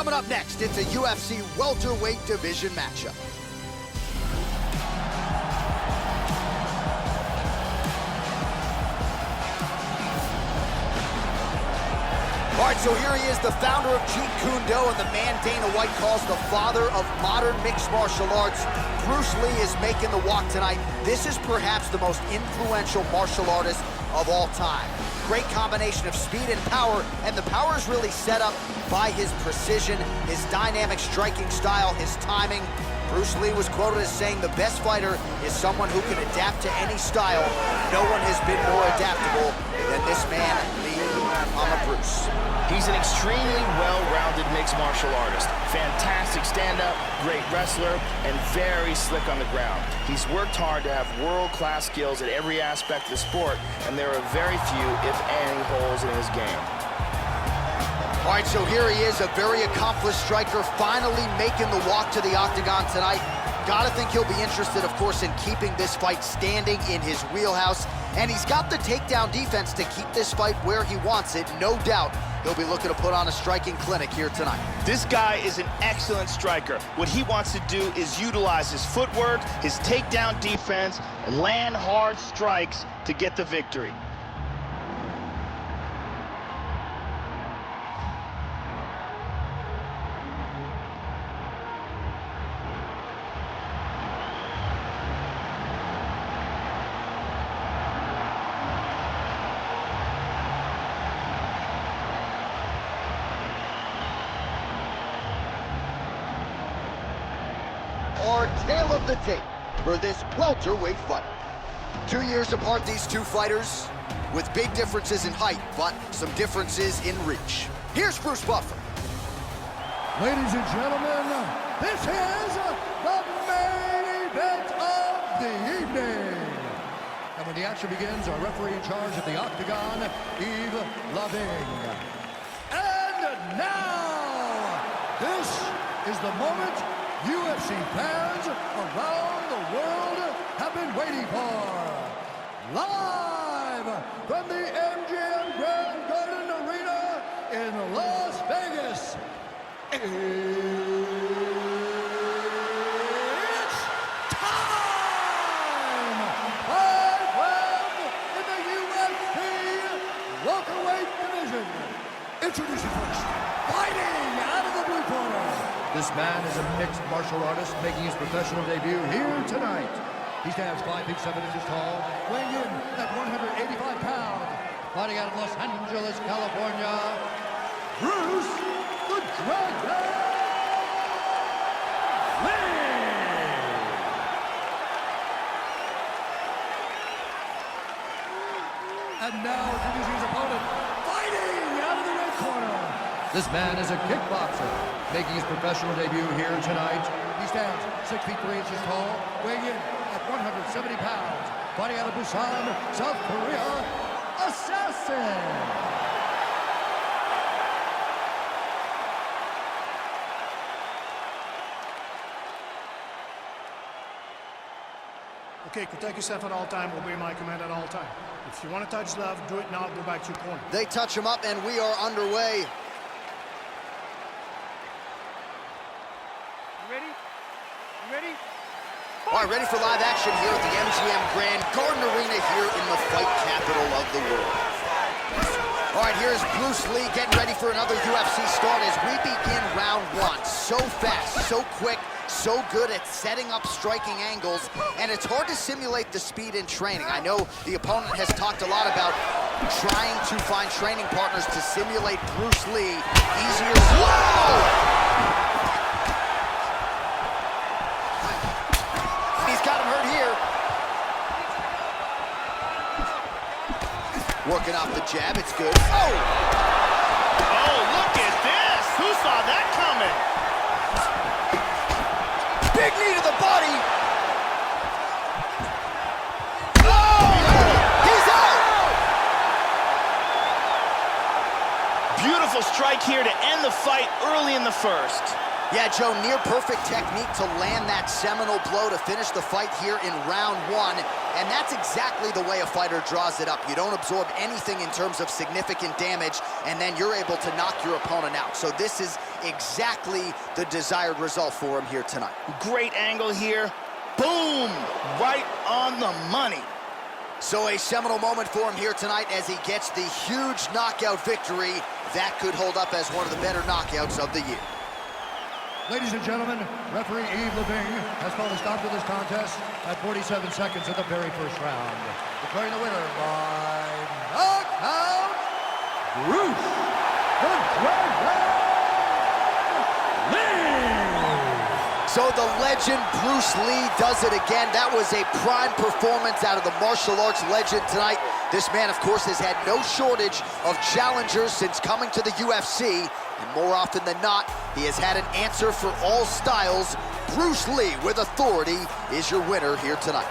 Coming up next, it's a UFC welterweight division matchup. All right, so here he is, the founder of Jeet Kune Do and the man Dana White calls the father of modern mixed martial arts. Bruce Lee is making the walk tonight. This is perhaps the most influential martial artist of all time. Great combination of speed and power, and the power is really set up by his precision, his dynamic striking style, his timing. Bruce Lee was quoted as saying the best fighter is someone who can adapt to any style. No one has been more adaptable than this man, Lee Mama Bruce. He's an extremely well-rounded mixed martial artist. Fantastic stand-up, great wrestler, and very slick on the ground. He's worked hard to have world-class skills at every aspect of the sport, and there are very few, if any, holes in his game. All right, so here he is, a very accomplished striker, finally making the walk to the octagon tonight. Gotta think he'll be interested, of course, in keeping this fight standing in his wheelhouse. And he's got the takedown defense to keep this fight where he wants it. No doubt he'll be looking to put on a striking clinic here tonight. This guy is an excellent striker. What he wants to do is utilize his footwork, his takedown defense, and land hard strikes to get the victory. Our tale of the tape for this welterweight fight. 2 years apart, these two fighters, with big differences in height, but some differences in reach. Here's Bruce Buffer. Ladies and gentlemen, this is the main event of the evening. And when the action begins, our referee in charge of the octagon, Yves Lavigne. And now, this is the moment UFC fans around the world have been waiting for. Live from the MGM Grand Garden Arena in Las Vegas. It's time! 5 rounds in the UFC welterweight division. Introducing first, fighting out of the blue corner. This man is a mixed martial artist making his professional debut here tonight. He stands 5 feet 7 inches tall, weighing in at 185 pounds. Fighting out of Los Angeles, California, Bruce the Dragon Lee! And now introducing his opponent, fighting out of the red corner. This man is a kickboxer, making his professional debut here tonight. He stands 6 feet 3 inches tall, weighing in at 170 pounds. Fighting out of Busan, South Korea, Assassin! Okay, protect yourself at all time, obey my command at all time. If you want to touch love, do it now, go back to your corner. They touch him up and we are underway. Ready? You ready? All right, ready for live action here at the MGM Grand Garden Arena here in the fight capital of the world. All right, here's Bruce Lee getting ready for another UFC start as we begin round one. So fast, so quick, so good at setting up striking angles, and it's hard to simulate the speed in training. I know the opponent has talked a lot about trying to find training partners to simulate Bruce Lee easier. Whoa! Working off the jab, it's good. Oh! Oh, look at this! Who saw that coming? Big knee to the body! Oh! He's out! Beautiful strike here to end the fight early in the first. Yeah, Joe, near perfect technique to land that seminal blow to finish the fight here in round one. And that's exactly the way a fighter draws it up. You don't absorb anything in terms of significant damage, and then you're able to knock your opponent out. So this is exactly the desired result for him here tonight. Great angle here. Boom! Right on the money. So a seminal moment for him here tonight as he gets the huge knockout victory. That could hold up as one of the better knockouts of the year. Ladies and gentlemen, referee Yves Leving has called a stop to this contest at 47 seconds of the very first round. Declaring the winner by knockout, Bruce the Dragon Lee! So the legend Bruce Lee does it again. That was a prime performance out of the martial arts legend tonight. This man, of course, has had no shortage of challengers since coming to the UFC. And more often than not, he has had an answer for all styles. Bruce Lee, with authority, is your winner here tonight.